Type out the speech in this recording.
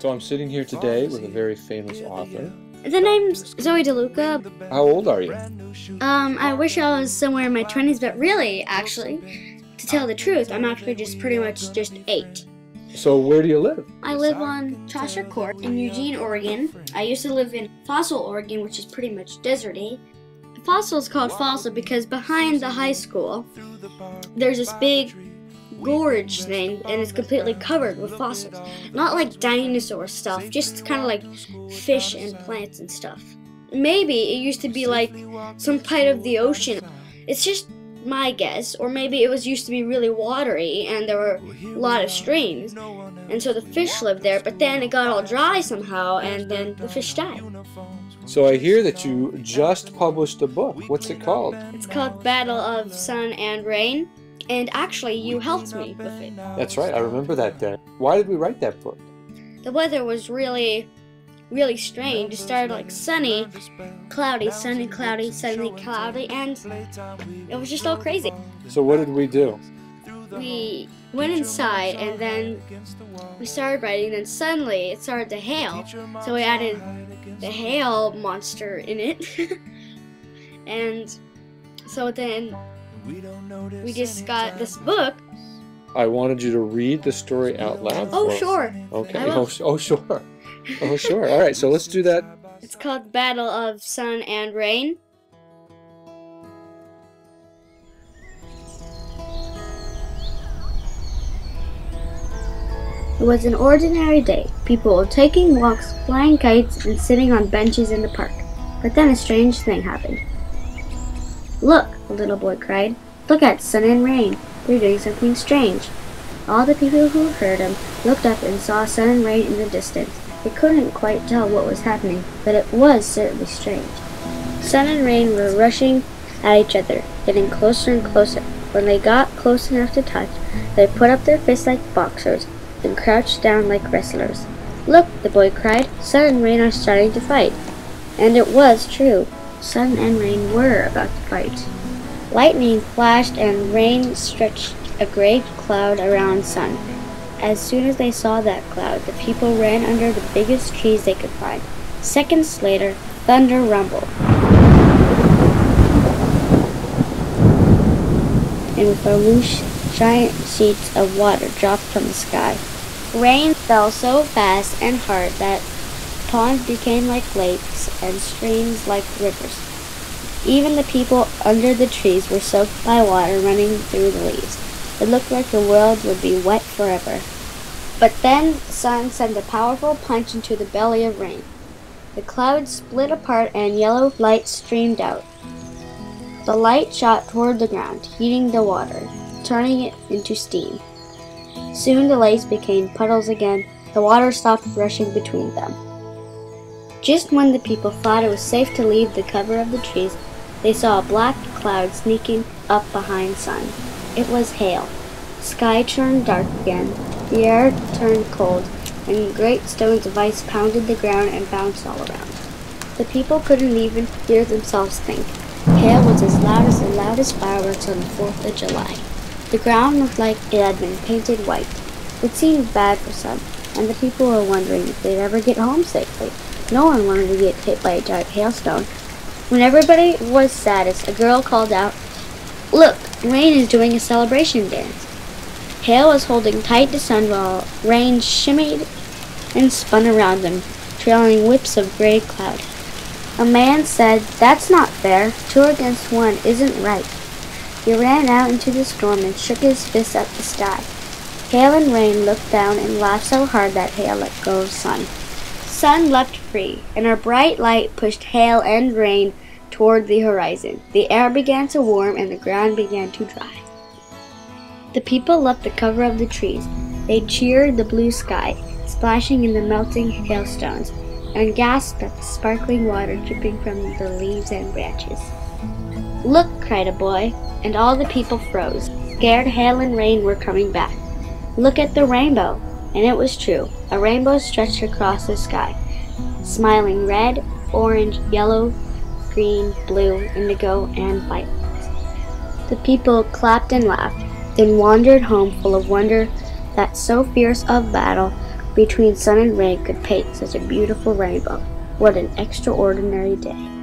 So I'm sitting here today with a very famous author. The name's Zoe DeLuca. How old are you? I wish I was somewhere in my 20s, but really, actually, to tell the truth, I'm actually just pretty much just 8. So where do you live? I live on Chaucer Court in Eugene, Oregon. I used to live in Fossil, Oregon, which is pretty much deserty. Fossil is called Fossil because behind the high school, there's this big gorge thing, and it's completely covered with fossils. Not like dinosaur stuff, just kind of like fish and plants and stuff. Maybe it used to be like some part of the ocean. It's just my guess, or maybe it was used to be really watery and there were a lot of streams, and so the fish lived there, but then it got all dry somehow and then the fish died. So I hear that you just published a book. What's it called? It's called Battle of Sun and Rain, and actually you helped me with it. That's right, I remember that day. Why did we write that book? The weather was really strange. It started like sunny, cloudy, sunny, cloudy, sunny, cloudy, and it was just all crazy. So what did we do? We went inside and then we started writing, and then suddenly it started to hail. So we added the hail monster in it. And so then we just got this book. I wanted you to read the story out loud Oh, for us. sure. Okay, oh, sure. Oh, sure. All right, so let's do that. It's called Battle of Sun and Rain. It was an ordinary day. People were taking walks, flying kites, and sitting on benches in the park. But then a strange thing happened. "Look," the little boy cried. "Look at Sun and Rain. They're doing something strange." All the people who heard him looked up and saw Sun and Rain in the distance. They couldn't quite tell what was happening, but it was certainly strange. Sun and Rain were rushing at each other, getting closer and closer. When they got close enough to touch, they put up their fists like boxers and crouched down like wrestlers. "Look," the boy cried, "Sun and Rain are starting to fight." And it was true. Sun and Rain were about to fight. Lightning flashed and rain stretched a great cloud around Sun. As soon as they saw that cloud, the people ran under the biggest trees they could find. Seconds later, thunder rumbled, and with a whoosh, giant sheets of water dropped from the sky. Rain fell so fast and hard that ponds became like lakes and streams like rivers. Even the people under the trees were soaked by water running through the leaves. It looked like the world would be wet forever. But then the sun sent a powerful punch into the belly of Rain. The clouds split apart and yellow light streamed out. The light shot toward the ground, heating the water, turning it into steam. Soon the lakes became puddles again. The water stopped rushing between them. Just when the people thought it was safe to leave the cover of the trees, they saw a black cloud sneaking up behind Sun. It was hail. The sky turned dark again, the air turned cold, and great stones of ice pounded the ground and bounced all around. The people couldn't even hear themselves think. Hail was as loud as the loudest fireworks on the 4th of July. The ground looked like it had been painted white. It seemed bad for some, and the people were wondering if they'd ever get home safely. No one wanted to get hit by a giant hailstone. When everybody was saddest, a girl called out, "Look, Rain is doing a celebration dance." Hail was holding tight to Sun while Rain shimmied and spun around them, trailing whips of gray cloud. A man said, "That's not fair. 2 against 1 isn't right." He ran out into the storm and shook his fist at the sky. Hail and Rain looked down and laughed so hard that Hail let go of Sun. Sun leapt free, and her bright light pushed Hail and Rain toward the horizon. The air began to warm and the ground began to dry. The people left the cover of the trees. They cheered the blue sky, splashing in the melting hailstones, and gasped at the sparkling water dripping from the leaves and branches. "Look," cried a boy, and all the people froze. Scared Hail and Rain were coming back. "Look at the rainbow." And it was true. A rainbow stretched across the sky, smiling red, orange, yellow, green, blue, indigo, and violet. The people clapped and laughed, then wandered home full of wonder that so fierce a battle between sun and rain could paint such a beautiful rainbow. What an extraordinary day.